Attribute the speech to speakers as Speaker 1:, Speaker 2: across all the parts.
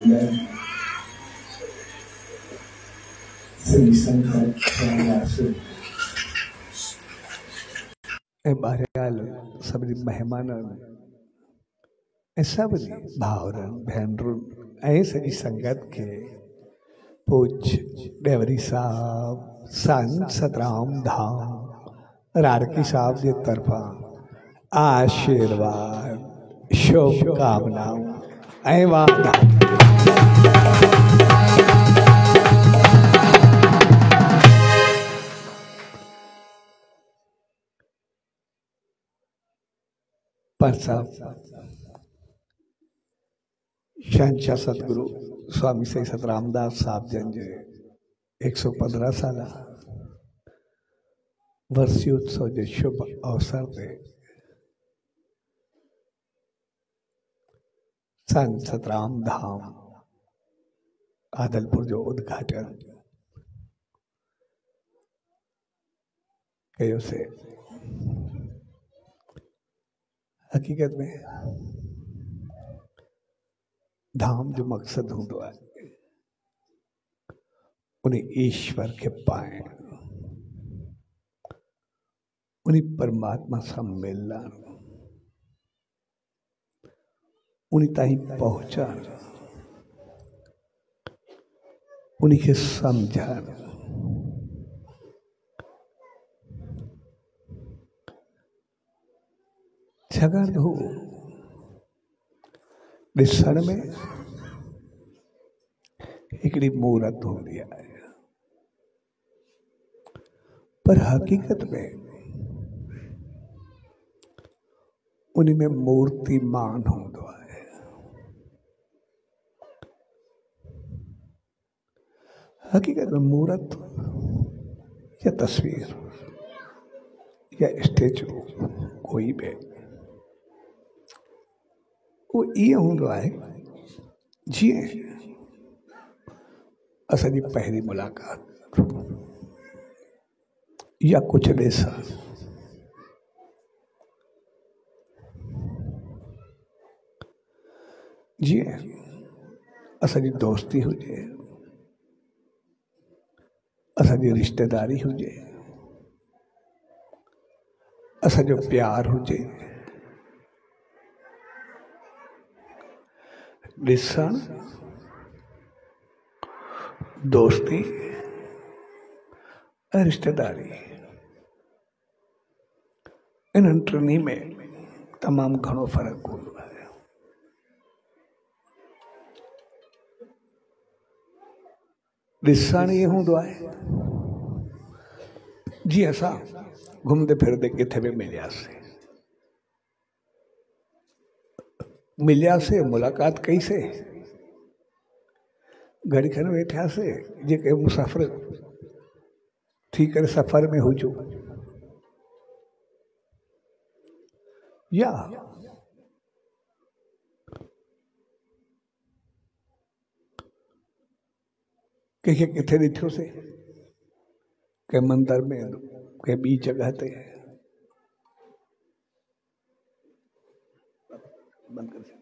Speaker 1: श्री संत
Speaker 2: बारियाल सभी मेहमान सभी भावरन भेनरुन सॼी संगत के पूज्य डेवरी साहब संत सतराम धाम रारकी साहब की तरफा आशीर्वाद शुभकामनाओं वादा पर शहंशाह सतगुरु स्वामी सही सतरामदास साहब जन जे 115 साल वर्षोत्सव के शुभ अवसर पे संत सतराम धाम आदलपुर जो उद्घाटन कयो से हकीकत में धाम जो मकसद होंदो है उन्हें ईश्वर के पाए उन्हें परमात्मा से मिलन उन्हें ताई पहुंचण उन्हीं के समझण छगन हो ॾिसण में हिकिड़ी मूर्त हूंदी आहे पर हकीकत में उन में मूर्तिमान हूंदो आहे। हकीकत में मूर्त या तस्वीर या स्टेचू कोई भी वो ये हूंदो आहे जीअं असांजी पहिरीं मुलाक़ात या कुछ ॾिसण जीअं असांजी दोस्ती हुजे असांजी रिश्तेदारी हुजे असांजो प्यार हुजे ॾिसण दोस्ती ऐं रिश्तेदारी इन्हनि टिनी में तमामु घणो फ़र्क़ु हूंदो आहे। ॾिसण इहो हूंदो आहे जीअं असां घुमंदे फिरंदे किथे बि मिलियासीं मुलाक़ात कईसीं घड़ी खनि वेठासीं जेके मुसाफ़िर थी करे सफ़र में हुजो या कंहिंखे किथे ॾिठोसीं कंहिं मंदर में कंहिं ॿी जॻह ते बंद कर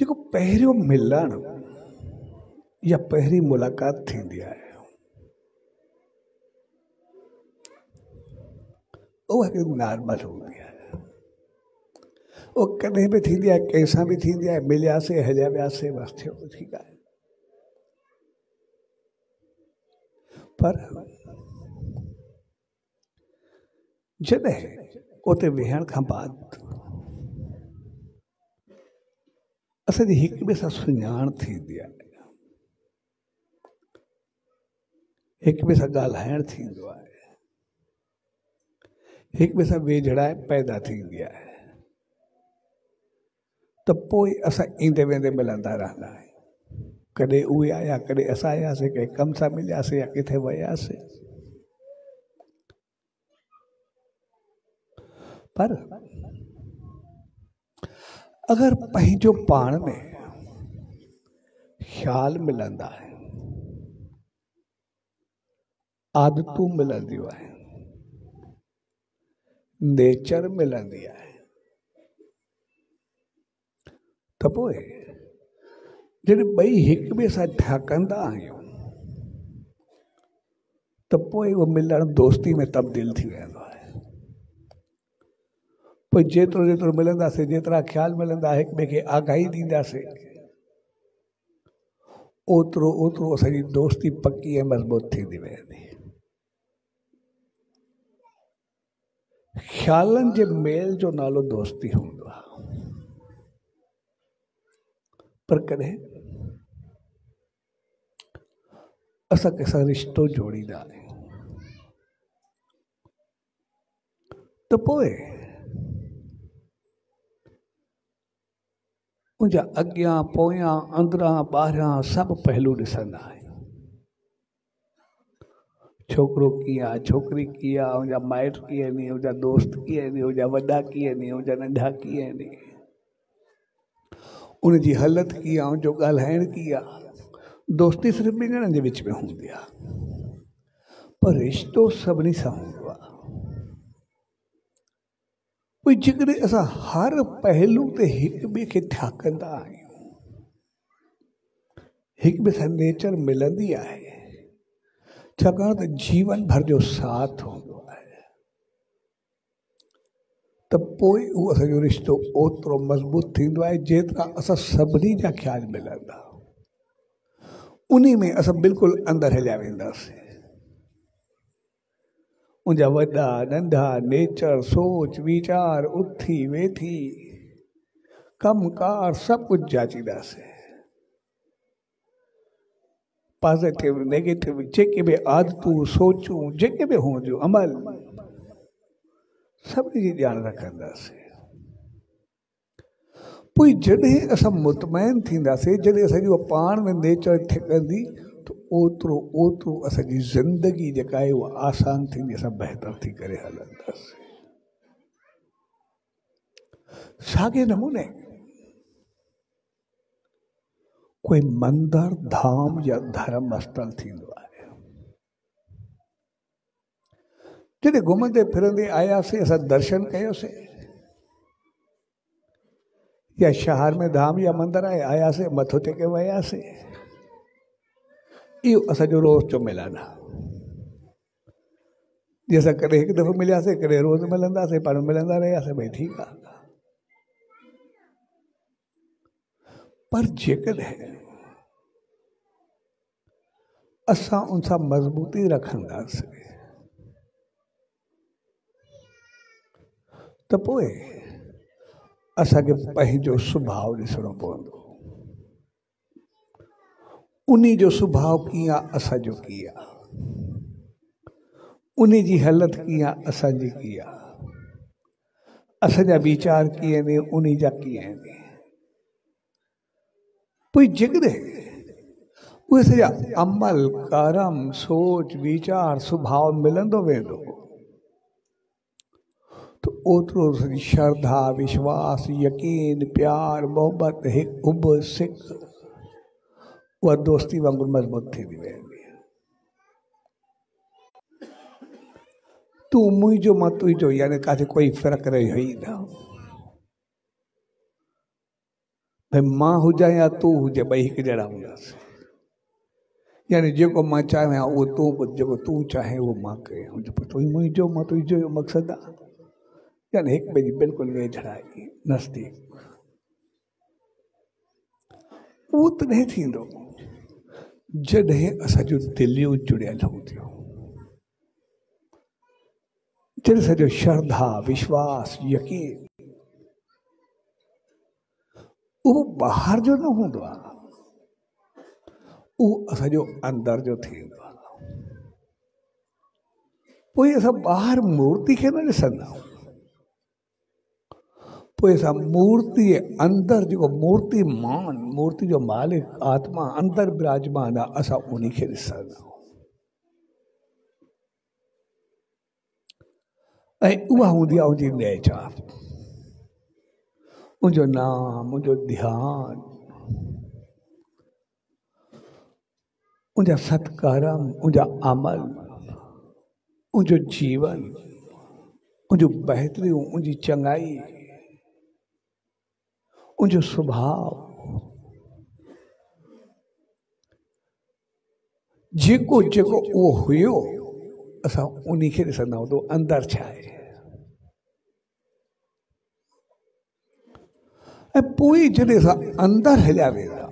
Speaker 2: जेको पहिरियों मिलण या पहिरीं मुलाक़ात थींदी आहे उहा हिकु नॉर्मल हूंदी आहे। उहो कॾहिं बि थींदी आहे कंहिंसां बि थींदी आहे मिलियासीं हलिया वियासीं बसि थियो ठीकु आहे। पर जॾहिं उते वेहण खां बाद असांजी हिक ॿिए सां सुञाण थींदी आहे हिक ॿिए सां ॻाल्हाइण थींदो आहे हिक ॿिए सां वेझड़ाई पैदा थींदी आहे त पोइ असां ईंदे वेंदे मिलंदा रहंदा आहियूं। कॾहिं उहे आया कॾहिं असां आयासीं कंहिं कम सां मिलियासीं या किथे वियासीं पर अगर पंहिंजो पाण में ख्याल मिलंदा आहिनि आदतूं मिलंदियूं आहिनि नेचर मिलंदी आहे। त पोइ जॾहिं ॿई हिक ॿिए सां ठहकंदा आहियूं त पोइ उहो मिलणु दोस्ती में तब्दील थी वेंदो आहे। पोइ जेतिरो जेतिरो मिलंदासीं, जेतिरा ख़्याल मिलंदा, हिक ॿिए खे आगाही ॾींदासीं, ओतिरो ओतिरो असांजी दोस्ती पकी ऐं मज़बूत थींदी वेंदी। ख़्यालनि जे मेल जो नालो दोस्ती हूंदो आहे, पर कॾहिं असां कंहिंसां रिश्तो जोड़ींदा आहियूं त पोइ उनजा अॻियां पोयां अंदरां ॿाहिरां सभु पहलू ॾिसंदा आहियूं। छोकिरो कीअं आहे, छोकिरी कीअं आहे, उनजा माइट कीअं आहिनि, उनजा दोस्त कीअं आहिनि, उनजा वॾा कीअं आहिनि, उनजा नंढा कीअं आहिनि, उनजी हालत कीअं आहे, उनजो ॻाल्हाइण कीअं आहे। दोस्ती सिर्फ़ु ॿिनि ॼणनि जे विच में हूंदी आहे, पर रिश्तो सभिनी सां हूंदो आहे। पोइ जेकॾहिं असां हर पहलू ते हिक ॿिए खे ठाकंदा आहियूं, हिक ॿिए सां नेचर मिलंदी आहे, छाकाणि त जीवन भर जो साथ हूंदो आहे, त पोइ उहो असांजो रिश्तो ओतिरो मज़बूत थींदो आहे जेतिरा असां सभिनी जा ख़्याल मिलंदा, उन में असां बिल्कुलु अंदरि हलिया वेंदासीं। उनजा वॾा नंढा नेचर, सोच वीचार, उथी वेठी, कमकार सभु कुझु जाचींदासीं। पॉजिटिव नेगेटिव जेके बि आदतूं सोचूं, जेके बि हूंदियूं अमल, सभिनी जी ॼाण रखंदासीं। पोइ जॾहिं असां मुतमइन थींदासीं, जॾहिं असांजी उहा पाण में नेचर ठिकंदी, त ओतिरो ओतिरो असांजी ज़िंदगी जेका आहे उहा आसान थींदी, असां बहितर थी करे हलंदासीं। साॻे नमूने कोई मंदर, धाम या धर्म स्थल थींदो आहे। जॾहिं घुमंदे फिरंदे आयासीं, असां दर्शन कयोसीं, या शहर में धाम या मंदिर आहे, आयासीं मथो टेके वियासीं, इहो असांजो रोज़ जो मिलन आहे। जीअं असां कॾहिं हिकु दफ़ो मिलियासीं, कॾहिं रोज़ मिलंदासीं, पाण मिलंदा रहियासीं, भई ठीकु आहे। पर जेकॾहिं असां उन सां मज़बूती रखंदासीं त पोइ असांखे पंहिंजो सुभाउ ॾिसणो पवंदो। उन जो सुभाउ कीअं आहे, असांजो कीअं आहे, उन जी हालत कीअं आहे, असांजी कीअं आहे, असांजा वीचार कीअं आहिनि, उन जा कीअं आहिनि। पोइ जेकॾहिं उहे सॼा अमल, कर्म, सोच, वीचार, सुभाउ मिलंदो वेंदो, तो ओतिरो श्रद्धा, विश्वास, यकीन, प्यार, मोहब्बत, हिकु उब सिक, उहा दोस्ती वांगुरु मज़बूत थींदी वेंदी। तूं मुंहिंजो मां तुंहिंजो, यानी किथे कोई फ़र्क़ु रहियो ई न। भई मां हुजां या तूं हुजे, ॿई हिकु जहिड़ा हूंदासीं। यानी जेको मां चाहियां उहो तूं, जेको तूं चाहे उहो मां कयां, तूं मुंहिंजो मां तुंहिंजो जो मक़सदु आहे। यानी हिकु ॿिए जी बिल्कुलु वेझड़ाई, नज़दीक। उहो तॾहिं थींदो जॾहिं असांजूं दिलियूं जुड़ियल हूंदियूं, जॾहिं सॼो श्रद्धा, विश्वास, यकीन उहो ॿाहिरि जो न हूंदो आहे, उहो असांजो अंदरि जो थींदो आहे। पोइ असां ॿाहिरि मूर्ति खे न ॾिसंदा आहियूं, पोइ असां मूर्ति अंदरि जेको मूर्ति मान, मूर्ति जो मालिक आत्मा अंदरि विराजमान आहे, असां उन खे ॾिसंदा आहियूं। ऐं उहा हूंदी आहे उनजी नेचर, उनजो नाम, उनजो ध्यानु, उनजा सत्कर्म, उनजा अमल, उनजो जीवन, उनजो बहितरी, उनजी चङाई, उनजो स्वभाव, जेको जेको उहो हुयो असां उन खे ॾिसंदा आहियूं त अंदरि छा आहे। ऐं पोइ जॾहिं असां अंदरि हलिया वेंदा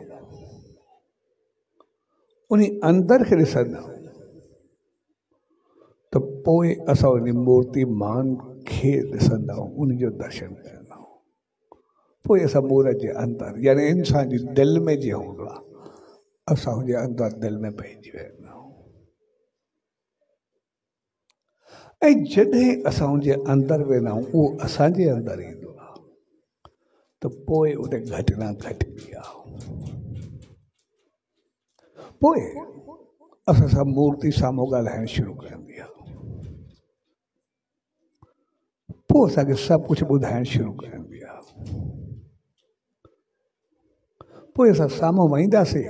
Speaker 2: उन अंदरि खे ॾिसंदा त पोइ असां उन मूर्तिमान खे ॾिसंदा आहियूं, उनजो दर्शन कंदा आहियूं। पोइ असां मूरत जे अंदरि यानी इंसान जी दिलि में जीअं हूंदो आहे असां हुनजे अंदरि दिलि में पइजी वेंदा आहियूं। ऐं जॾहिं असां हुनजे अंदरि वेंदा आहियूं उहो असांजे अंदरि ईंदो आहे त पोइ उते घटना घटिबी आहे। पोइ असां सां मूर्ति साम्हूं ॻाल्हाइणु शुरू कंदी आहे। पोइ असांखे सभु कुझु ॿुधाइणु शुरू कंदी आहे। पोइ असां साम्हूं वेंदासीं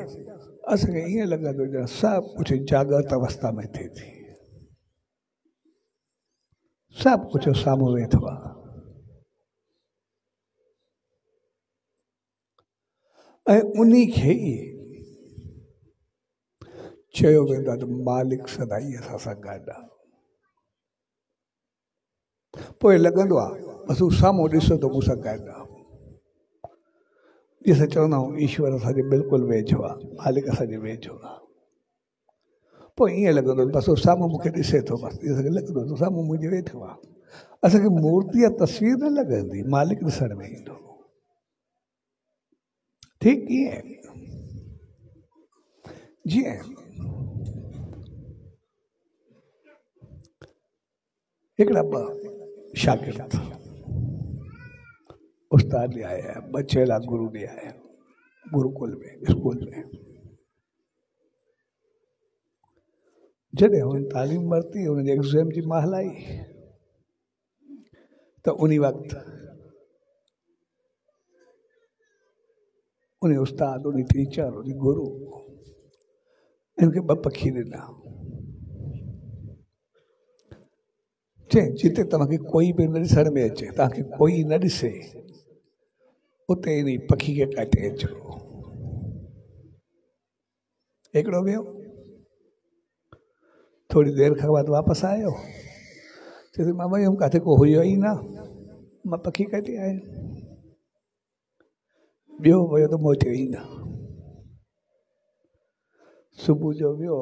Speaker 2: असांखे ईअं लॻंदो ॼण सभु कुझु जागृत अवस्था में थिए थी, सभु कुझु साम्हूं वेठो आहे। ऐं उन खे ई चयो वेंदो आहे त मालिक सदाई असां सां गॾु आहे। पोइ लॻंदो आहे बसि हू साम्हूं ॾिसो त मूंसां गॾु आहे। जीअं असां चवंदा आहियूं ईश्वर असांजे बिल्कुलु वेझो आहे, मालिक असांजे वेझो आहे। पोइ ईअं लॻंदो बसि हू साम्हूं मूंखे ॾिसे थो, बसि असांखे लॻंदो त साम्हूं मुंहिंजे वेठो आहे। असांखे मूर्ति या तस्वीर न लॻंदी, मालिक ॾिसण में ईंदो। ठीकु ईअं जीअं हिकिड़ा ॿ शागिर्द उस्ताद ॾे आया, ॿ चेला गुरू ॾे आया गुरुकुल में, स्कूल में। जॾहिं हुन तालीम वरिती, हुनजे एग्ज़ाम जी महिल आई त उन वक़्तु उन उस्ताद, उन टीचर, उन गुरू इनखे ॿ पखी ॾिना। चई जिते तव्हांखे कोई बि न ॾिसण में अचे, तव्हांखे कोई न ॾिसे, उते इन पखी खे काटे अचो। हिकिड़ो वियो, थोरी देरि खां बाद वापसि आयो, चए मां वियुमि किथे को हुयो ई न, मां पखी काटे आयुमि। ॿियो वियो त मोटियो ई न। सुबुह जो वियो,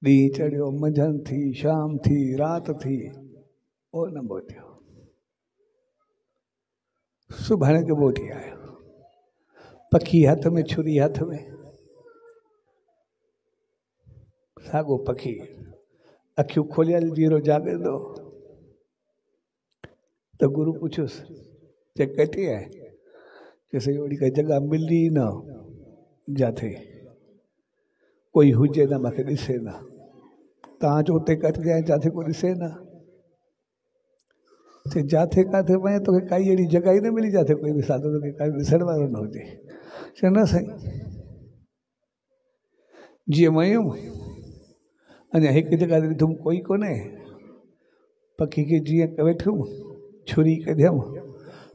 Speaker 2: ॾींहुं चढ़ियो, मंझंदि थी, शाम थी, राति थी, उहो न मोटियो। सुभाणे जो मोटी आयो, पखी हथ में, छुरी हथ में, साॻो पखी अखियूं खोलियल जीरो जाॻंदो। त गुरू पुछियोसि चए कटी आहे, चइसि अहिड़ी काई जॻह मिली न जिथे कोई हुजे न मूंखे ॾिसे न। तव्हां जो उते कटिजे आहे जिथे कोई ॾिसे न। चए जिथे किथे वञे तोखे काई अहिड़ी जॻह ई न मिली जिथे कोई बि साधू तोखे काई ॾिसण वारो न हुजे। चए न साईं, जीअं वयुमि अञा हिकु जॻह ते ॾिठुमि कोई कोन्हे, पखी खे जीअं वेठुमि, छुरी कढियमि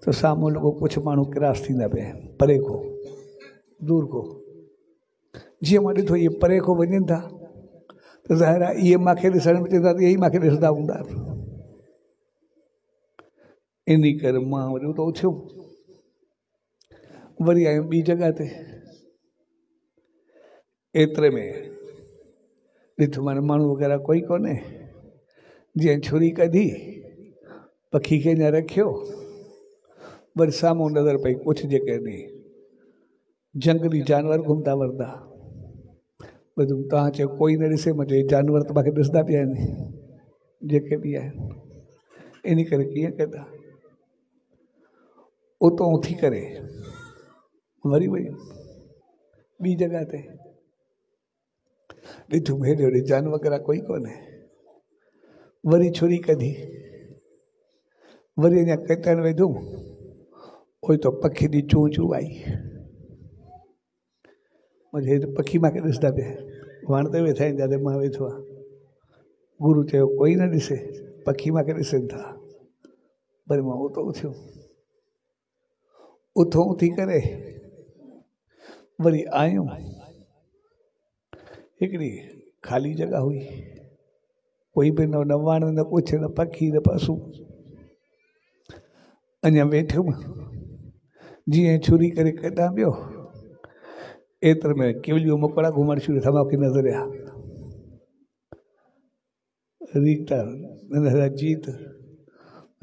Speaker 2: त साम्हूं लॻो कुझु माण्हू क्रॉस थींदा पिया आहिनि, परे को दूर को। जीअं मां ॾिठो इहे परे को वञनि था त ज़ाहिर आहे इहे मूंखे ॾिसण में चवंदा त इहे ई मूंखे ॾिसंदा हूंदा। इन करे मां वरी उतो उथियुमि, वरी आयुमि ॿी जॻह ते। एतिरे में ॾिठो माने माण्हू वग़ैरह कोई कोन्हे। जीअं छुरी कढी पखी खे अञा रखियो, वरी साम्हूं नज़र पई कुझु जेके जंगली जानवर घुमंदा वरंदा। ॿुधो तव्हां चयो कोई न ॾिसे, मां चयो जानवर त मूंखे ॾिसंदा पिया आहिनि जेके बि आहिनि। इन करे कीअं कंदा, उतां उथी करे वरी वई ॿी जॻह ते, ॾिठुमि हेॾे होॾे जानवर वग़ैरह कोई कोन्हे। वरी छुरी कढी, वरी अञा कटणु वेठुमि, उहो त पखी जी चूं चूं आई। मुंहिंजे हेठि पखी मूंखे ॾिसंदा पिया, वण ते वेठा आहिनि जिते मां वेठो आहे। गुरू चयो कोई न ॾिसे, पखी मां खे ॾिसनि था। वरी मां उतो उथियो, उथो उथी करे वरी आयूं। हिकिड़ी ख़ाली जगह हुई, कोई बि न वण न कुझु न पखी न पशु। अञा वेठुमि, जीअं छुरी करे कढां पियो एतिरे में केवलियूं मोकड़ा घुमण शुरू थिया। मूंखे नज़र आया रीता नज़र जीत।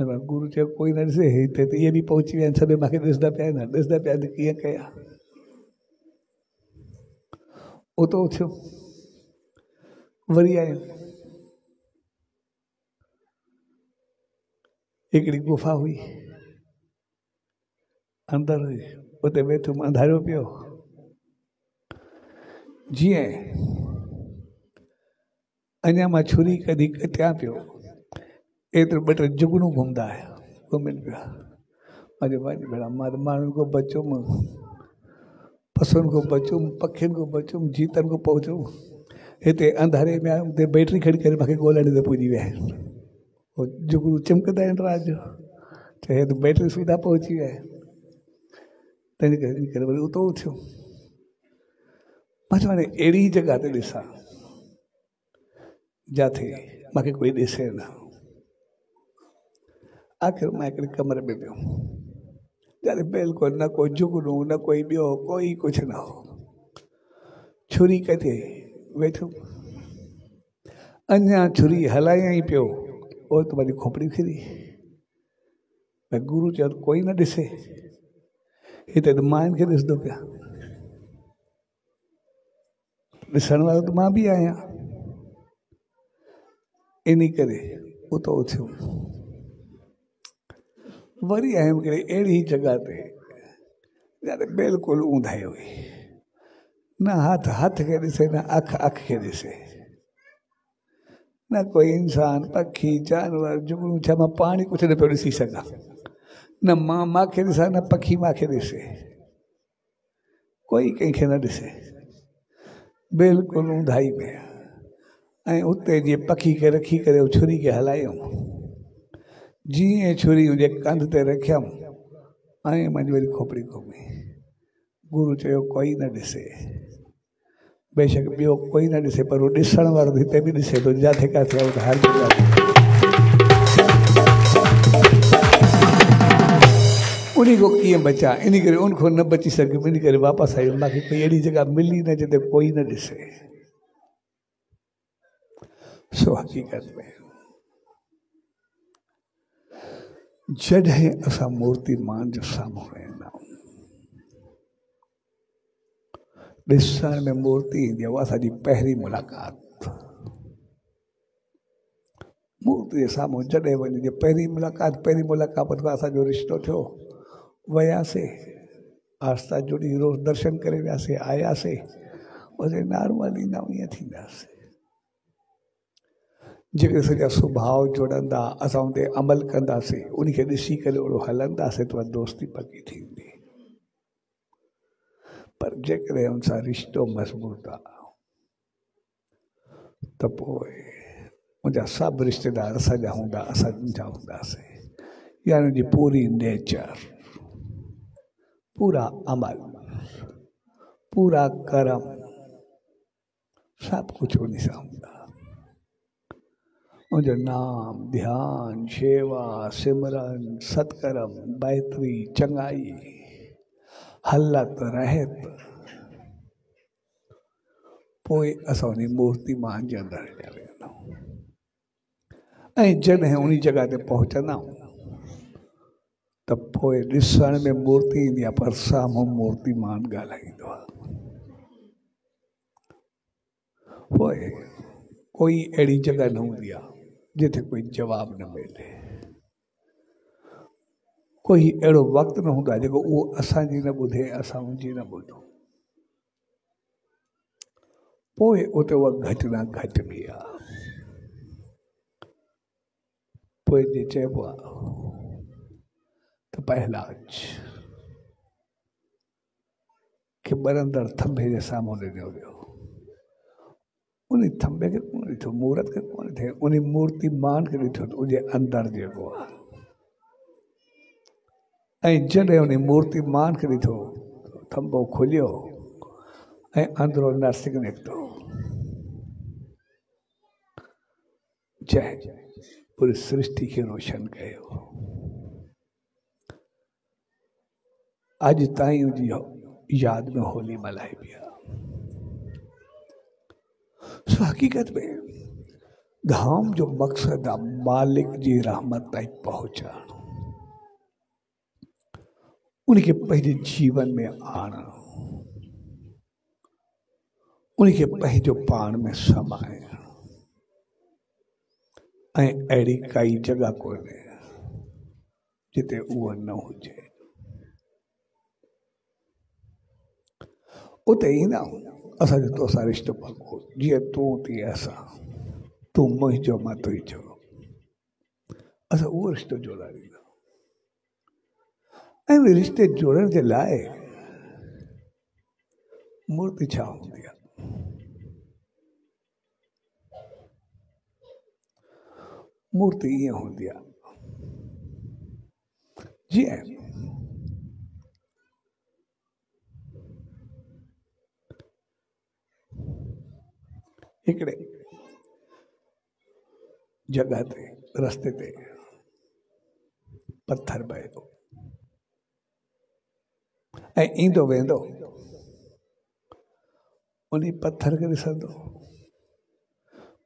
Speaker 2: गुरु चयो कोई न ॾिसे, हिते त इहे बि पहुची विया आहिनि, सभु मूंखे ॾिसंदा पिया आहिनि, ॾिसंदा पिया आहिनि कीअं कयां। उतो उथियो वरी आयो, हिकिड़ी गुफ़ा हुई अंदरि हुई, उते वेठुमि, अंधारियो पियो। जीअं अञा मां छुरी कढी कटियां पियो एतिरो ॿ टे जुगनू घुमंदा आया, घुमनि पिया। मां भेड़ा मां त माण्हुनि खां बचियुमि, पसुनि खां बचियुमि, पखियुनि खां बचियुमि, जीतनि खां पहुचुमि। हिते अंधारे में आयुमि, हिते बैटरी खणी करे मूंखे ॻोल्हण ते पुॼी विया आहिनि। उहो जुगनू चिमकंदा आहिनि राति जो, त हे त बैटरी सुधा पहुची विया आहिनि। तंहिंजे करे वरी उतो उथियो। मां चयो हाणे अहिड़ी जॻह ते ॾिसां जिथे मूंखे कोई ॾिसे न। आख़िर मां हिकिड़े कमरे में वियो, जिते बिल्कुलु न कोई जुगनू न कोई ॿियो कोई कुझु न हो। छुरी कटे वेठो, अञा छुरी हलायां ई पियो, ओ त वरी खोपड़ी फिरी। भई गुरु चयो कोई न ॾिसे, हिते त मां हिन खे ॾिसंदो पिया, ॾिसण वारो त मां बि आहियां। इन करे उतो उथियो वरी आयुमि हिकिड़ी अहिड़ी जॻह ते जिते बिल्कुलु ऊंधाई हुई, न हथ हथ खे ॾिसे न अख अख खे ॾिसे, न कोई इंसान पखी जानवर जुगनू, छा मां पाणी कुझु न पियो ॾिसी सघां, न मां खे ॾिसां न पखी मां खे ॾिसे, कोई कंहिंखे न ॾिसे, बिल्कुलु ऊंधाई में। ऐं उते जीअं पखी खे रखी करे छुरी खे हलायूं, जीअं छुरी हुजे कंध ते रखियमि ऐं मुंहिंजी वरी खोपड़ी घुमी। गुरु चयो कोई न ॾिसे, बेशक ॿियो कोई न ॾिसे, पर उहो ॾिसण वारो हिते बि ॾिसे थो, जिथे किथे हर जॻह उन को कीअं बचा। इन करे उन खां न बची सघियुमि, इन करे वापसि आयुमि। मूंखे कोई अहिड़ी जॻह मिली न जिते कोई न ॾिसे। सो हक़ीक़त में जॾहिं असां मूर्तिमान जो साम्हूं वेंदा आहियूं, ॾिसण में मूर्ति ईंदी आहे, असांजी पहिरीं मुलाक़ात मूर्ति जे साम्हूं जॾहिं वञे, पहिरीं मुलाक़ात खां असांजो रिश्तो थियो, वियासीं आस्था जुड़ी, रोज़ दर्शन करे वियासीं, आयासीं, उते नॉर्मल ईंदा ईअं थींदासीं। जेके सॼा सुभाउ जुड़ंदा, असां उन ते अमल कंदासीं, उनखे ॾिसी करे ओड़ो हलंदासीं, त दोस्ती पकी थींदी। पर जेकॾहिं उन सां रिश्तो मज़बूत आहे त पोइ मुंहिंजा सभु रिश्तेदार असांजा हूंदा, असांजा हूंदासीं। यानी जी पूरी नेचर, पूरा अमल, पूरा कर्म, सब कुछ उन सां हूंदा। मुंहिंजो नाम, ध्यान, शेवा, सिमरन, सत्कर्म, बैतरी, चङाई, हलत रहत, पोइ असां उन मूर्ति मान जे अंदरि हलिया वेंदा आहियूं। ऐं जॾहिं उन जॻह ते पहुचंदा आहियूं त पोइ ॾिसण में मूर्ति ईंदी आहे, पर साम्हूं मूर्ति मान ॻाल्हाईंदो आहे। पोइ कोई अहिड़ी जॻह न हूंदी आहे जिथे कोई जवाब न मिले, कोई अहिड़ो वक़्तु न हूंदो आहे जेको उहो असांजी न ॿुधे, असां उनजी न ॿुधूं। पोइ उते उहा घटना घटिबी आहे। पोइ जे चइबो आहे त पहलाज खे ॿरंदड़ थंभे जे साम्हूं ॾिनो वियो, उन उन थंबे खे कोन ॾिठो, मूर्त खे कोन ॾिठे, उन मूर्तिमान खे ॾिठो त उनजे अंदरि जेको आहे। ऐं जॾहिं उन मूर्तिमान खे ॾिठो थंबो खुलियो ऐं अंदरो नरसिंह निकितो। जंहिं पूरी सृष्टि खे रोशन कयो। अॼु ताईं उनजी यादि में होली मल्हाइबी आहे। सो हक़ीक़त में धाम जो मक़सदु आहे मालिक जी रहमत ताईं पहुचणु, उनखे पंहिंजे जीवन में आणणु, उनखे पंहिंजो पाण में समाइणु। ऐं अहिड़ी काई जॻह कोन्हे जिते उहो न हुजे। उते ईंदा असांजो तोसां रिश्तो पको, जीअं तूं तीअं असां, तूं मुंहिंजो मां तुंहिंजो, असां उहो रिश्तो जोड़ाईंदा। ऐं उन रिश्ते जोड़ण जे लाइ मूर्ति छा हूंदी आहे? मूर्ति ईअं हूंदी आहे जीअं हिकिड़े जॻह ते रस्ते ते पत्थर पए ऐं ईंदो वेंदो उन पत्थर खे ॾिसंदो,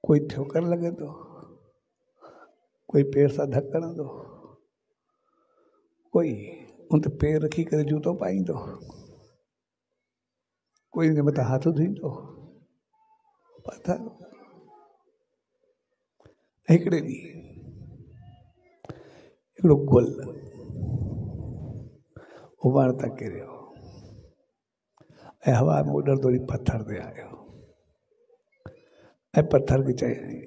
Speaker 2: कोई ठोकर लॻंदो, कोई पेर सां धक हणंदो, कोई उन ते पेर रखी करे जूतो पाईंदो, कोई उन मथां हथ धोईंदो। पत्थर हिकिड़े ॾींहुं हिकिड़ो गुल वण तां किरियो ऐं हवा में उॾंदो वरी पत्थर ते आयो ऐं पत्थर खे चयईं,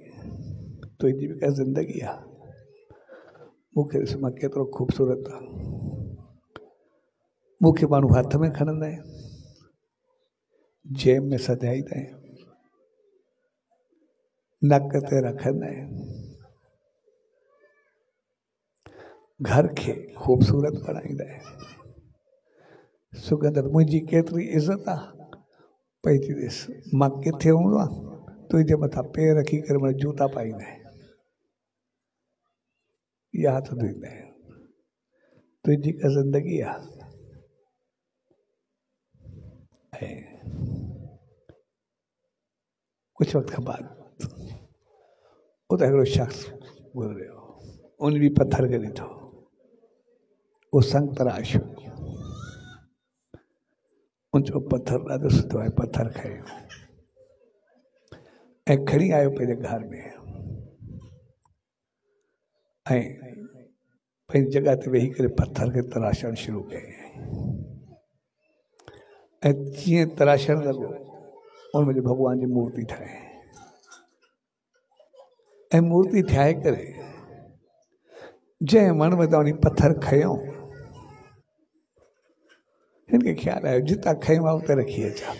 Speaker 2: तुंहिंजी बि का ज़िंदगी आहे, मूंखे ॾिस मां केतिरो ख़ूबसूरत आहे, मूंखे माण्हू हथ में खणंदा आहिनि, जेब में सजाईंदा आहिनि, नक ते रखंदा आहिनि, घर खे ख़ूबसूरत बणाईंदा आहिनि। सुगंध मुंहिंजी केतिरी इज़त आहे, पंहिंजी ॾिस मां किथे हूंदो आहे, तुंहिंजे मथां पेर रखी करे मां जूता पाईंदा आहिनि, या हथ धोईंदा आहिनि, तुंहिंजी का ज़िंदगी आहे। ऐं कुझु वक़्त खां बाद उते हिकिड़ो शख़्स गुज़रियो, उन बि पत्थर खे ॾिठो, उहो संग तराश हो, उन जो पत्थर ॾाढो सुठो आहे, पत्थर खयो ऐं खणी आयो पंहिंजे घर में ऐं पंहिंजी जॻह ते वेही करे पत्थर खे तराशणु शुरू कई ऐं जीअं तराशणु लॻो उन में भॻवान जी मूर्ति ठाहे ऐं मूर्ति ठाहे करे जंहिं वण में त उन पत्थर खयो, हिन खे ख़्यालु आयो जितां खयो आहे उते रखी अचां,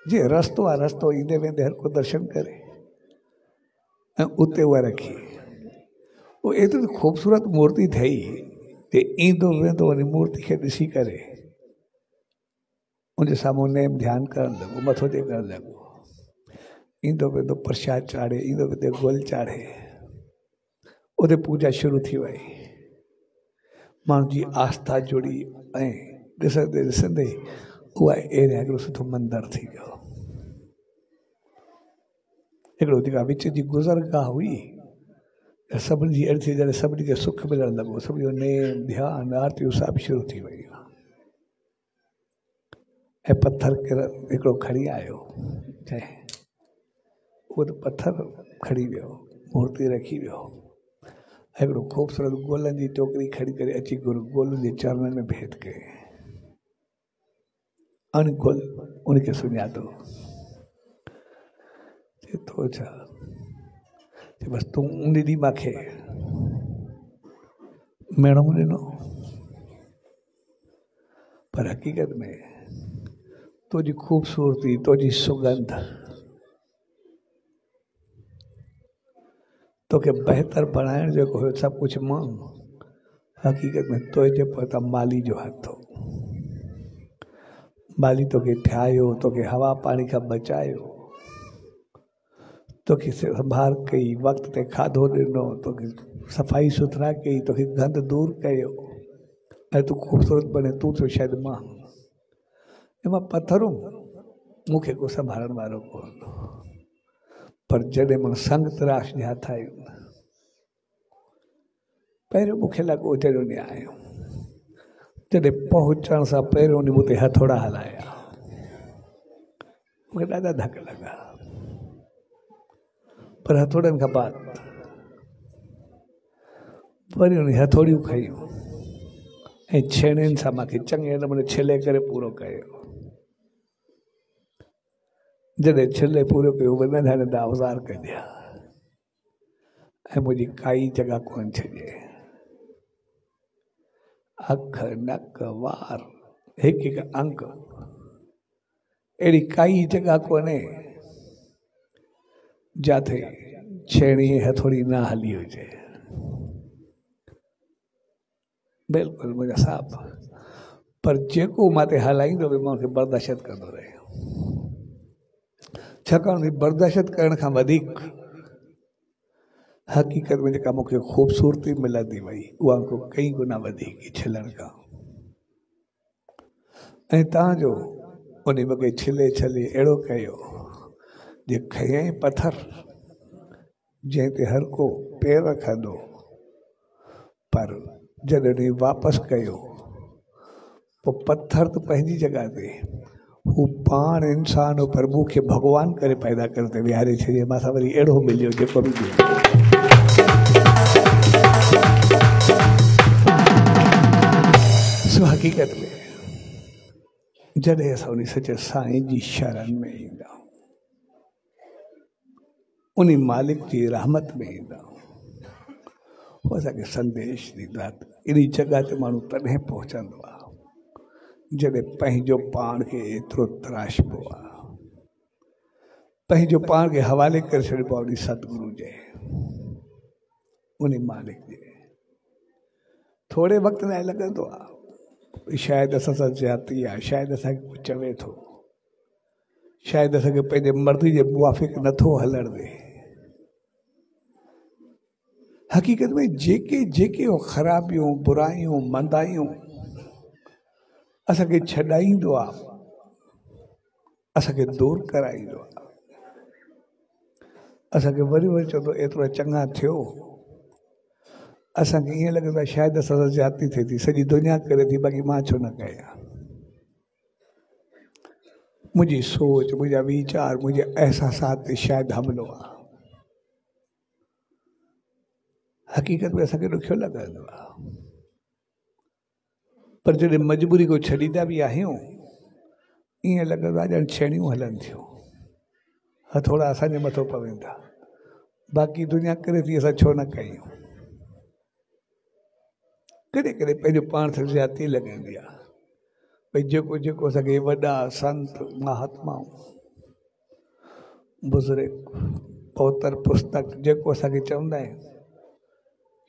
Speaker 2: जीअं रस्तो आहे, रस्तो ईंदे वेंदे हर को दर्शन करे ऐं उते उहा रखी। वो एतिरी ख़ूबसूरत मूर्ति ठही कि ईंदो वेंदो उन मूर्ति खे ॾिसी करे उनजे साम्हूं नेम ध्यानु करणु लॻो, मथो टेकणु लॻो, ईंदो वेंदो प्रसाद चाढ़े, ईंदो वेंदो गुल चाढ़े, उते पूजा शुरू थी वई, माण्हू जी आस्था जुड़ी ऐं ॾिसंदे ॾिसंदे उहा एरिया हिकिड़ो सुठो मंदरु थी वियो। हिकिड़ो जेका विच जी गुज़रगाह हुई सभिनी जी अहिड़ी थी जॾहिं सभिनी खे सुख मिलणु लॻो, सभिनी जो नेम ध्यानु आरतियूं सभु शुरू थी वई ऐं पत्थर हिकिड़ो खणी आयो, उहो त पत्थर खणी वियो, मूर्ति रखी वियो, हिकिड़ो ख़ूबसूरत गुलनि जी टोकरी खणी करे अची गुल जे चरणनि में भेंट कई, अन गुल उनखे सुञातो, चए तो छा, बसि तूं उन ॾींहुं मूंखे मेणो ॾिनो, पर हक़ीक़त में तुंहिंजी ख़ूबसूरती, तुंहिंजी सुगंध तोखे बहितर बणाइण जेको हुयो सभु कुझु मां, हक़ीक़त में तुंहिंजे पता माली जो हथ हो। माली तोखे ठाहियो, तोखे हवा पाणी खां बचायो, तोखे संभाल कई, वक़्त ते खाधो ॾिनो, तोखे सफ़ाई सुथरा कई, तोखे गंद दूर कयो, ऐं तूं ख़ूबसूरत बने। तूं तो शायदि मां पत्थरूं, मूंखे को संभालण वारो कोन। पर जॾहिं मां संग तराश जे हथ आयुमि, पहिरियों मूंखे लॻो जहिड़ो न्याय, जॾहिं पहुचण सां पहिरियों ॾींहुं मूं ते हथोड़ा हलाया, मूंखे ॾाढा धक लॻा। पर हथोड़नि खां बाद वरी उन हथोड़ियूं खयूं ऐं छेड़नि सां मूंखे चङे नमूने छिले करे पूरो कयो। जॾहिं छिले पूरो कयो, नंढा नंढा औज़ार कढिया ऐं मुंहिंजी काई जॻह कोन छॾे। अख, नक, वार, हिकु हिकु अंग, अहिड़ी काई जॻह कोन्हे जाते छेड़ी हथोड़ी न हली हुजे। बिल्कुलु मुंहिंजा साहब। पर जेको मां ते हलाईंदो बि मां बर्दाश्त कंदो रहियो, छाकाणि बर्दाश्त करण खां वधीक हक़ीक़त में जेका मूंखे ख़ूबसूरती मिलंदी वई, उहा को कई गुना वधीक छिलण खां। ऐं तव्हांजो उन मूंखे छिले छले अहिड़ो कयो जे खयई पत्थर जंहिं ते हर को पेर रखंदो, पर जॾहिं वापसि कयो पोइ पत्थर त पंहिंजी जॻह ते, हू पाण इंसान हो, पर मूंखे भॻवान करे पैदा करे ते विहारे छॾियो। मां सां वरी अहिड़ो मिलियो जेको बि सो हक़ीक़त में जॾहिं असां उन सचे साईं जी शरण में ईंदा, उन मालिक जी रहमत में ईंदा, उहो असांखे संदेश ॾींदा। इन जॻह ते माण्हू तॾहिं पहुचंदो आहे जॾहिं पंहिंजो पाण खे एतिरो तराशबो आहे, पंहिंजो पाण खे हवाले करे छॾिबो आहे उन सतगुरु जे, उन मालिक जे। थोरे वक़्त लाइ लॻंदो आहे शायदि असां सां ज्यादती आहे, शायदि असांखे कुझु चवे थो, शायदि असांखे पंहिंजे मर्ज़ी जे मुवाफ़िक़ नथो हलण ॾे। हक़ीक़त में जेके जेके ख़राबियूं, बुराइयूं, मंदाइयूं असांखे छॾाईंदो आहे, असांखे दूर कराईंदो आहे, असांखे वरी वरी चवंदो एतिरा चङा थियो। असांखे ईअं लॻंदो आहे शायदि असां सां ज्यादती थिए थी, सॼी दुनिया करे थी, बाक़ी मां छो न कयां। मुंहिंजी सोच, मुंहिंजा वीचार, मुंहिंजे अहसासात ते शायदि हमिलो आहे। हक़ीक़त में असांखे ॾुखियो लॻंदो आहे, पर जॾहिं मजबूरी को छॾींदा बि आहियूं, ईअं लॻंदो आहे ॼण छेड़ियूं हलनि थियूं, हथोड़ा असांजे मथो पवंदा, बाक़ी दुनिया करे थी, असां छो न कयूं। कॾहिं कॾहिं पंहिंजो पाण सां ज्यादती लॻंदी आहे, भई जेको जेको असांखे वॾा संत, महात्माऊं, बुज़ुर्ग, पौतर पुस्तक जेको असांखे चवंदा आहिनि,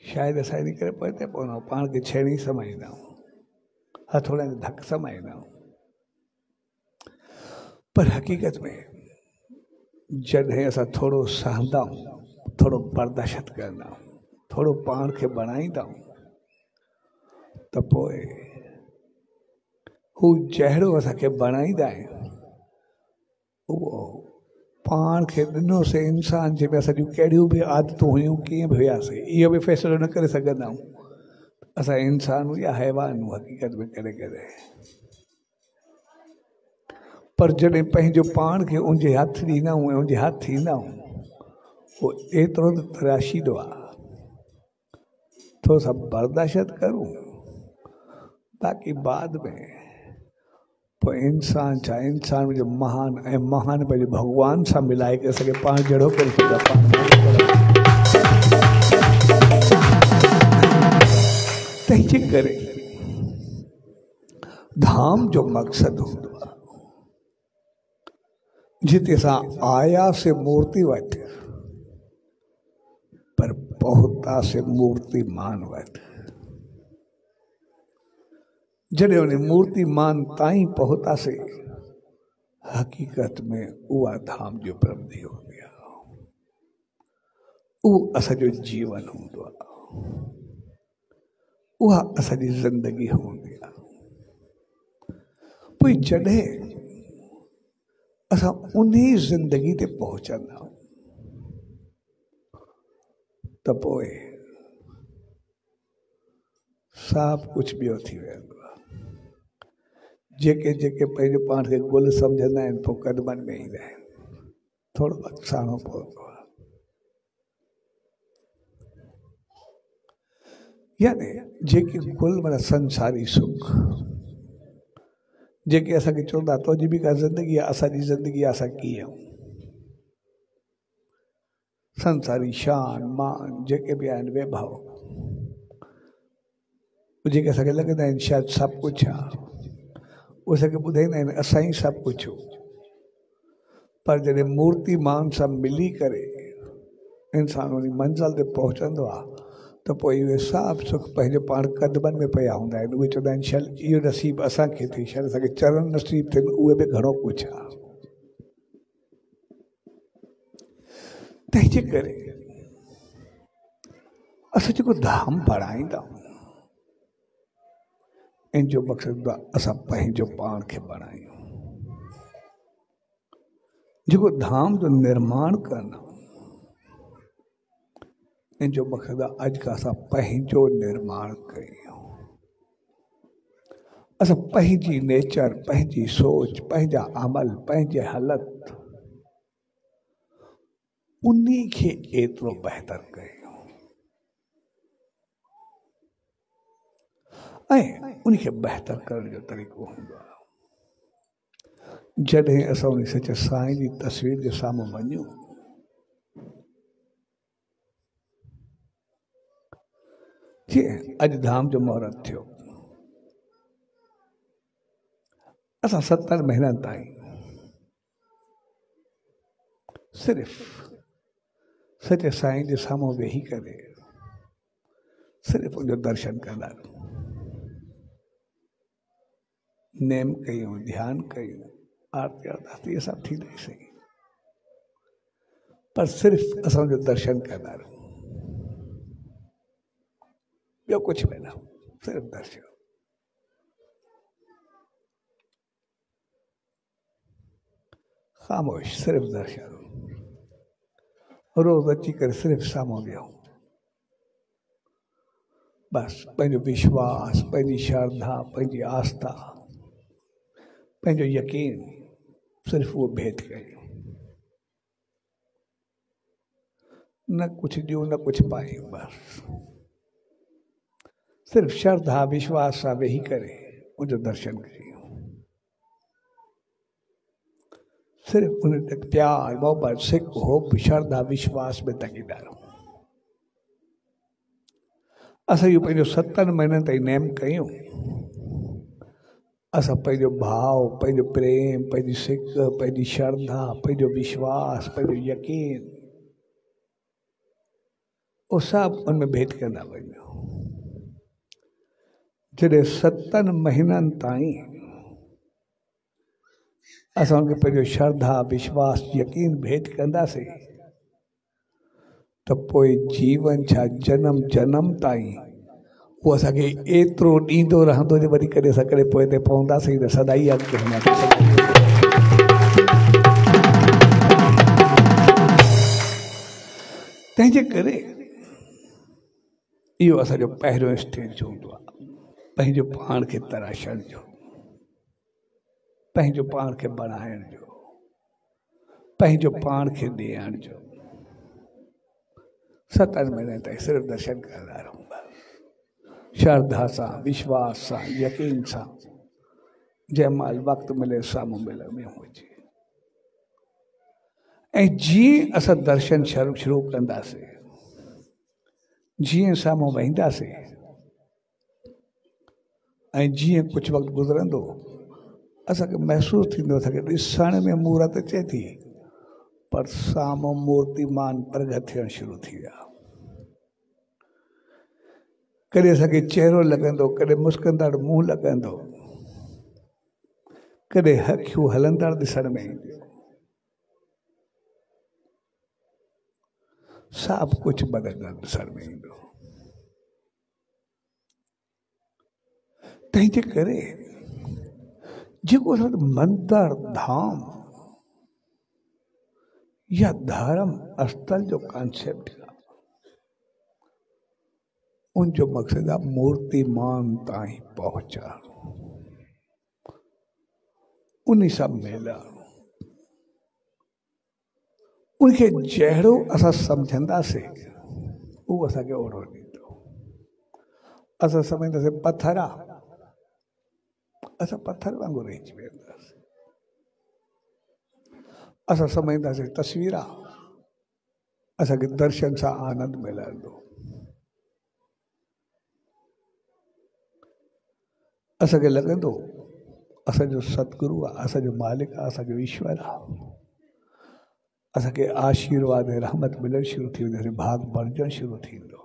Speaker 2: शायदि असां इन करे पहुते पवंदा, पाण खे छेड़ी समाईंदा आहियूं, हथोड़नि ते धक समाईंदा आहियूं। पर हक़ीक़त में जॾहिं असां थोरो सहंदा आहियूं, थोरो बर्दाश्त कंदा आहियूं, थोरो पाण खे बणाईंदा आहियूं, त पोइ हू जहिड़ो असांखे बणाईंदा आहिनि, उहो पाण खे ॾिनोसीं इंसान जंहिंमें असांजूं कहिड़ियूं बि आदतूं हुयूं, कीअं बि हुयासीं, इहो बि फ़ैसिलो न करे सघंदा आहियूं असां इंसान या हैवान हक़ीक़त में करे करे। पर जॾहिं पंहिंजो पाण खे उनजे हथ ॾींदा आहियूं ऐं उनजे हथ ईंदा आहियूं, उहो एतिरो त तराशींदो आहे, थोरो सा बर्दाश्त करूं, बाक़ी बाद में पोइ इंसान छा, इंसान मुंहिंजो महान ऐं महान पंहिंजे भॻवान सां मिलाए करे असांखे पाण जहिड़ो करे छॾींदा। तंहिंजे करे धाम जो मक़सदु हूंदो आहे, जिते असां आयासीं मूर्ति वटि, पर पहुतासीं मूर्तिमान वटि। जॾहिं उन मूर्तिमान ताईं पहुतासीं, हक़ीक़त में उहा धाम जो उपलब्धि हूंदी आहे, उहो असांजो जीवन हूंदो आहे, उहा असांजी ज़िंदगी हूंदी आहे। पोइ जॾहिं असां उन ज़िंदगी ते पहुचंदा त पोइ सभु कुझु ॿियो थी वेंदो आहे। जेके जेके पंहिंजो पाण खे गुल सम्झंदा आहिनि, पोइ कदमनि में ईंदा आहिनि, थोरो वक़्तु साणो पवंदो आहे। यानी जेके गुल माना संसारी सुख, जेके असांखे चवंदा तुंहिंजी बि का ज़िंदगी आहे, असांजी ज़िंदगी आहे, असां कीअं आहियूं, संसारी शान मान जेके बि आहिनि वैभव, जेके असांखे लॻंदा आहिनि शायदि सभु कुझु आहे, उहे असांखे ॿुधाईंदा आहिनि असां ई सभु कुझु हो। पर जॾहिं मूर्तिमान सां मिली करे इंसान उन मंज़िल ते पहुचंदो आहे त पोइ इहे सभु सुख पंहिंजो पाण कदमनि में पिया हूंदा आहिनि। उहे चवंदा आहिनि शल इहो नसीबु असांखे थिए, शायदि असांखे चरण नसीबु थियनि, उहे बि घणो कुझु आहे। तंहिंजे करे असां जेको धाम बणाईंदा आहियूं, इन जो मक़सदु आहे असां पंहिंजो पाण खे बणायूं। जेको धाम जो निर्माण करणु, इन जो मक़सदु आहे अॼु खां असां पंहिंजो निर्माण कयूं। असां पंहिंजी नेचर, पंहिंजी सोच, पंहिंजा अमल, पंहिंजे हालत, उन्ही खे एतिरो बहितर कयूं ऐं उनखे बहितर करण जो तरीक़ो हूंदो आहे जॾहिं असां उन सच साईं जी तस्वीर जे साम्हूं वञूं। जीअं अॼु धाम जो महूरत थियो, असां 7 महीननि ताईं सिर्फ़ु सचे साईं जे साम्हूं वेही करे सिर्फ़ु उनजो दर्शन कंदा आहियूं, नेम कयूं, ध्यानु कयूं, आरती अरदास इहे सभु थींदा ई सही, पर सिर्फ़ु असां उनजो दर्शन कंदा आहियूं, ॿियो कुझु बि न, सिर्फ़ु दर्शन। ख़ामोश, सिर्फ़ु दर्शन। रोज़ अची करे सिर्फ़ु साम्हूं वियूं, बसि पंहिंजो विश्वास, पंहिंजी श्रद्धा, पंहिंजी आस्था, पंहिंजो यकीन सिर्फ़ु उहो भेट कयूं, न कुझु ॾियूं न कुझु पायूं, बसि सिर्फ़ु श्रद्धा विश्वास सां वेही करे उनजो दर्शन कयूं। सिर्फ़ु उन ते प्यार मोहबत सिक होप श्रद्धा विश्वास में तकींदा रहूं। असां इहो पंहिंजो 7 महीननि ताईं नेम कयूं, असां पंहिंजो भाव, पंहिंजो प्रेम, पंहिंजी सिक, पंहिंजी श्रद्धा, पंहिंजो विश्वास, पंहिंजो यकीन, उहो सभु उनमें भेट कंदा वञूं। जॾहिं 7 महीननि ताईं असां उनखे पंहिंजो श्रद्धा विश्वास यकीन भेट कंदासीं त पोइ जीवन छा जन्म जन्म ताईं उहो असांखे एतिरो ॾींदो रहंदो जो वरी कॾहिं असां कॾहिं पोइ ते पवंदासीं त सदाई अॻिते हलंदासीं। तंहिंजे करे इहो असांजो पहिरियों स्टेज हूंदो आहे, पंहिंजो पाण खे तराशण जो, पंहिंजो पाण खे बणाइण जो, पंहिंजो पाण खे ॾियण जो। 7 महीने ताईं सिर्फ़ु दर्शन कंदा रहूं, श्रद्धा सां, विश्वास सां, यकीन सां, जंहिं महिल वक़्तु मिले साम्हूं मिलण में हुजे। ऐं जीअं असां दर्शन शुरू कंदासीं, जीअं साम्हूं वेंदासीं ऐं जीअं कुझु वक़्तु गुज़रंदो, असांखे महसूसु थींदो असांखे ॾिसण में मूर्त अचे थी, पर साम्हूं मूर्तिमान प्रगट थियणु शुरू थी विया। कॾहिं असांखे चहिरो लॻंदो, कॾहिं मुस्कंदड़ मुंहुं लॻंदो, कॾहिं अखियूं हलंदड़ ॾिसण में ईंदियूं। सभु कुझु बदलंदड़ ॾिसण में ईंदो। तंहिंजे करे जेको असां मंदर धाम या धर्म स्थल जो कॉन्सेप्ट आहे, उनजो मक़सदु आहे मूर्तिमान ताईं पहुचाइणो, उन सां मिलणु। उनखे जहिड़ो असां सम्झंदासीं उहो असांखे ओहिड़ो ॾींदो। असां सम्झंदासीं पथर आहे, असां पथर वांगुरु रहिजी वेंदासीं। असां सम्झंदासीं तस्वीर आहे, असांखे दर्शन सां आनंद मिलंदो। असांखे लॻंदो असांजो सतगुरु आहे, असांजो मालिक आहे, असांजो ईश्वर आहे। असांखे आशीर्वाद ऐं रहमत मिलणु शुरू थी वेंदी, भाग बणजणु शुरू थींदो।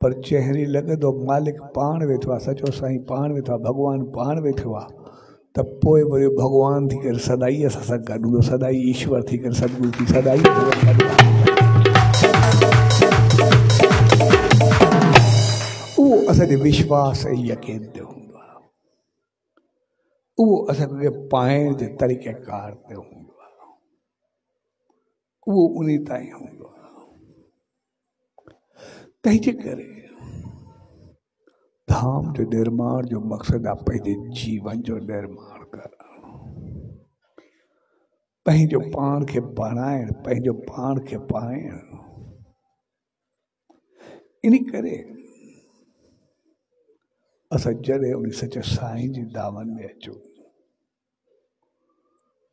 Speaker 2: पर चहिरी लॻंदो मालिक पाण वेठो आहे, सचो साईं पाण वेठो आहे, भॻवानु पाण वेठो आहे, त पोइ वरी भॻवान थी करे सदाई असां सां गॾु हूंदो, सदाई ईश्वर थी करे सतगुरु थी सदाई उहो असांजे विश्वास ऐं यकीन ते हूंदो आहे। उहो असांखे पाइण जे तरीक़ेकार ते हूंदो आहे, उहो उन ताईं हूंदो आहे। तंहिंजे करे धाम जो निर्माण जो मक़सदु आहे पंहिंजे जीवन जो निर्माण करणु, पंहिंजो पाण खे बणाइणु, पंहिंजो पाण खे पाइणु। इन करे असां जॾहिं उन सचे साईं जी दामन में अचूं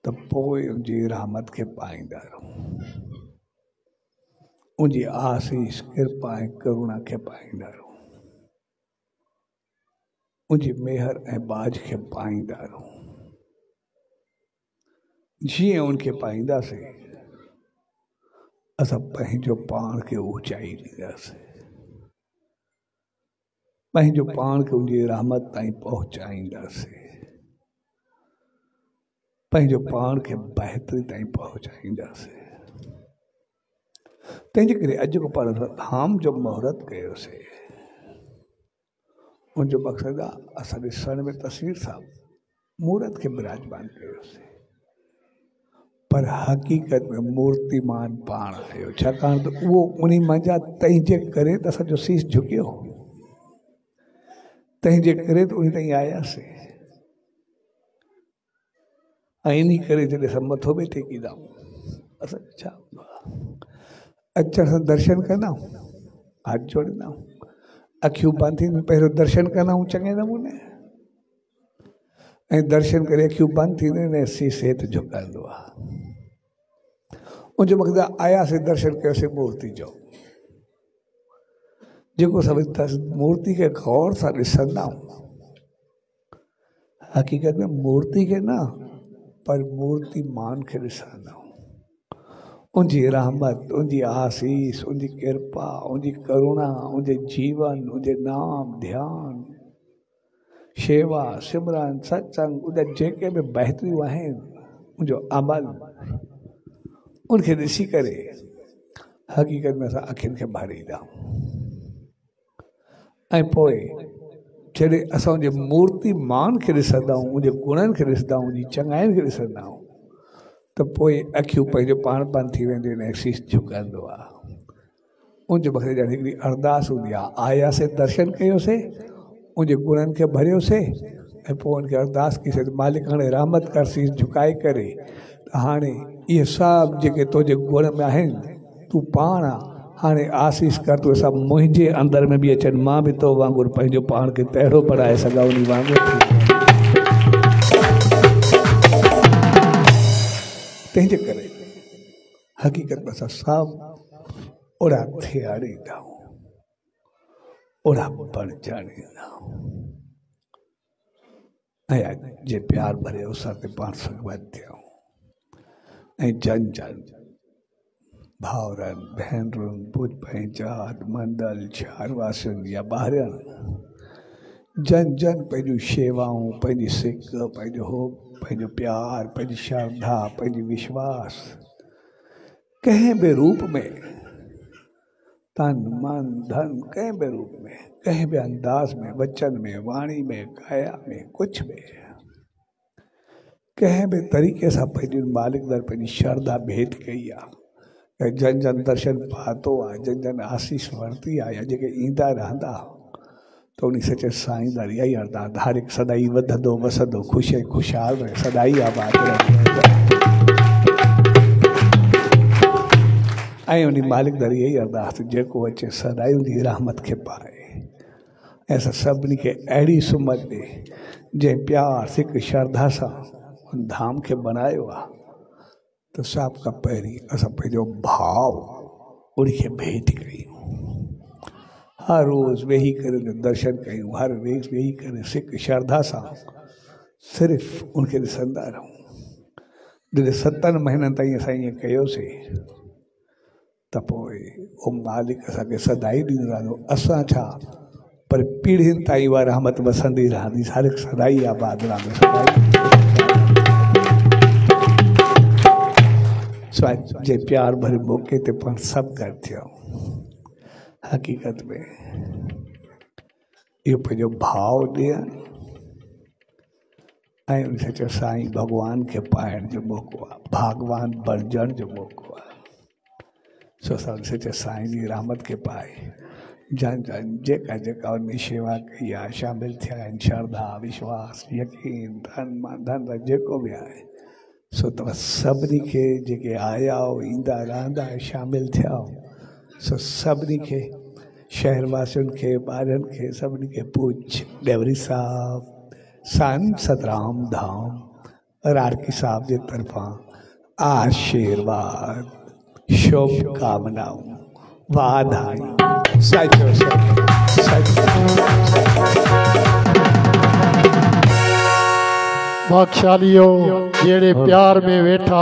Speaker 2: त पोइ उनजी रहमत खे पाईंदा रहूं, उनजी आसीस कृपा ऐं करुणा खे पाईंदा रहूं, उनजी मेहर ऐं बाज खे पाईंदा रहूं। जीअं उनखे पाईंदासीं असां पंहिंजो पाण खे ऊचाई ॾींदासीं, पंहिंजो पाण खे उनजी रहमत ताईं पहुचाईंदासीं, पंहिंजो पाण खे बहितरी ताईं पहुचाईंदासीं। तंहिंजे करे अॼु को पाण धाम जो मुहूर्त कयोसीं, उनजो मक़सदु आहे असां ॾिसण में तस्वीर सां मूर्त खे विराजमान कयोसीं, पर हक़ीक़त में मूर्तिमान पाण आहियो। छाकाणि त उहो उन मंझां तंहिंजे करे त असांजो शीश झुकियो, तंहिंजे करे त उन ताईं आयासीं। ऐं इन करे जॾहिं असां मथो बि टेकींदा आहियूं, असां छा अचण सां दर्शन कंदा आहियूं, हथ जोड़ींदा आहियूं, अखियूं बंदि थींदियूं, पहिरियों दर्शन कंदा आहियूं चङे नमूने, ऐं दर्शन करे अखियूं बंदि थींदियूं आहिनि ऐं शीश हेठि झुकंदो आहे। उनजो मक़सदु आयासीं, दर्शन कयोसीं मूर्ति जो। जेको सभु मूर्ति खे गौर सां ॾिसंदा आहियूं, हक़ीक़त में मूर्ति खे न पर मूर्तिमान खे ॾिसंदा आहियूं। उनजी रहमत, उनजी आसीस, उनजी कृपा, उनजी करुणा, उनजे जीवन, उनजे नाम ध्यान शेवा सिमरन सत्संग, उनजा जेके बि बहितरियूं आहिनि, उनजो अमल, उनखे ॾिसी करे हक़ीक़त में असां अखियुनि खे भरींदा आहियूं। ऐं पोइ जॾहिं असां उनजे मूर्तिमान खे ॾिसंदा आहियूं, उनजे गुणनि खे ॾिसंदा आहियूं, उनजी चङाइनि खे ॾिसंदा आहियूं, त पोइ अखियूं पंहिंजो पाण बंदि थी वेंदियूं आहिनि ऐं शीश झुकंदो आहे। उनजे मक़सदु ॼण हिकिड़ी अरदास हूंदी आहे, आयासीं दर्शन कयोसीं, उनजे गुणनि खे भरियोसीं, ऐं पोइ उनखे अरदास कईसीं त मालिक हाणे रहमत कर, शीश झुकाए करे हाणे इहे सभु जेके तुंहिंजे गुण में आहिनि तूं पाण आहे, हाणे आसीस कर, तूं सभु मुंहिंजे अंदर में बि अचनि, मां बि तो वांगुरु पंहिंजो पाण खे तहिड़ो बणाए सघां उन वांगुरु। तंहिंजे करे हक़ीक़त में असां सभु ओड़ा थियारींदा आहियूं, ओड़ा बणिजाणींदा आहियूं, ऐं अॼु जे प्यार भरे अवसर ते पाण सां गॾु थियूं ऐं जन जन भावरनि भेनरुनि पुट पंहिंजात मंडल चारवासियुनि या ॿारनि जन जन पंहिंजूं शेवाऊं पंहिंजी सिक पंहिंजो हो पंहिंजो प्यार पंहिंजी श्रद्धा पंहिंजी विश्वास कंहिं बि रूप में तन मन धन कंहिं बि रूप में कंहिं बि अंदाज में वचन में वाणी में काया में कुछ में कंहिं बि तरीक़े सां पंहिंजी मालिक दर पंहिंजी श्रद्धा भेंट कई आहे जन जन दर्शन पातो आहे जन जन आसीस वरिती आहे या जेके ईंदा रहंदा तो उन सचे साईं दर इहा ई अरदास हर हिकु सदाई वधंदो वसंदो ख़ुशि ख़ुशहाल रहे सदाई आबाद रहे ऐं उन मालिक दर इहा ई अरदास जेको अचे सदाई उन रहमत खे पाए ऐं सभिनी खे अहिड़ी सुमत ॾे जंहिं प्यार सिक श्रद्धा सां उन धाम खे बनायो आहे तो सभ खां पहिरीं असां पंहिंजो भाव उनखे भेंट कयूं हर रोज़ वेही करे दर्शन कयूं हर रोज़ वेही करे सिक श्रद्धा सां सिर्फ़ु उनखे ॾिसंदा रहूं जॾहिं 7 महीननि ताईं असां ईअं कयोसीं त पोइ उहो मालिक असांखे सदाई ॾींदो रहंदो असां छा पर पीढ़ियुनि ताईं उहा रहमत वसंदी रहंदी हर हिकु सदाई आबाद रहंदो सदाई जे प्यार भरे मौक़े ते पाण सभु गॾु थियूं हक़ीक़त में इहो पंहिंजो भाव ॾियणु ऐं उन सचो साईं भॻवान खे पाइण जो मौक़ो आहे भॻवान बणजण जो मौक़ो आहे सो असां सचे साईं जी रहमत खे पाए जन जन जेका जेका उनमें शेवा कई आहे शामिल थिया आहिनि श्रद्धा विश्वास यकीन धन मान धन जेको बि आहे सो तव्हां सभिनी खे जेके आया हो ईंदा रहंदा शामिल थिया हो सो सभिनी खे शहरवासियुनि खे ॿारनि खे सभिनी खे पूछ डेवरी साहब संत सतराम धाम रारकी साहब जे तरफ़ां आशीर्वाद शुभकामनाऊं वाधायूं सचो सचो
Speaker 3: भाग्यशालियों जेड़े प्यार में वेठा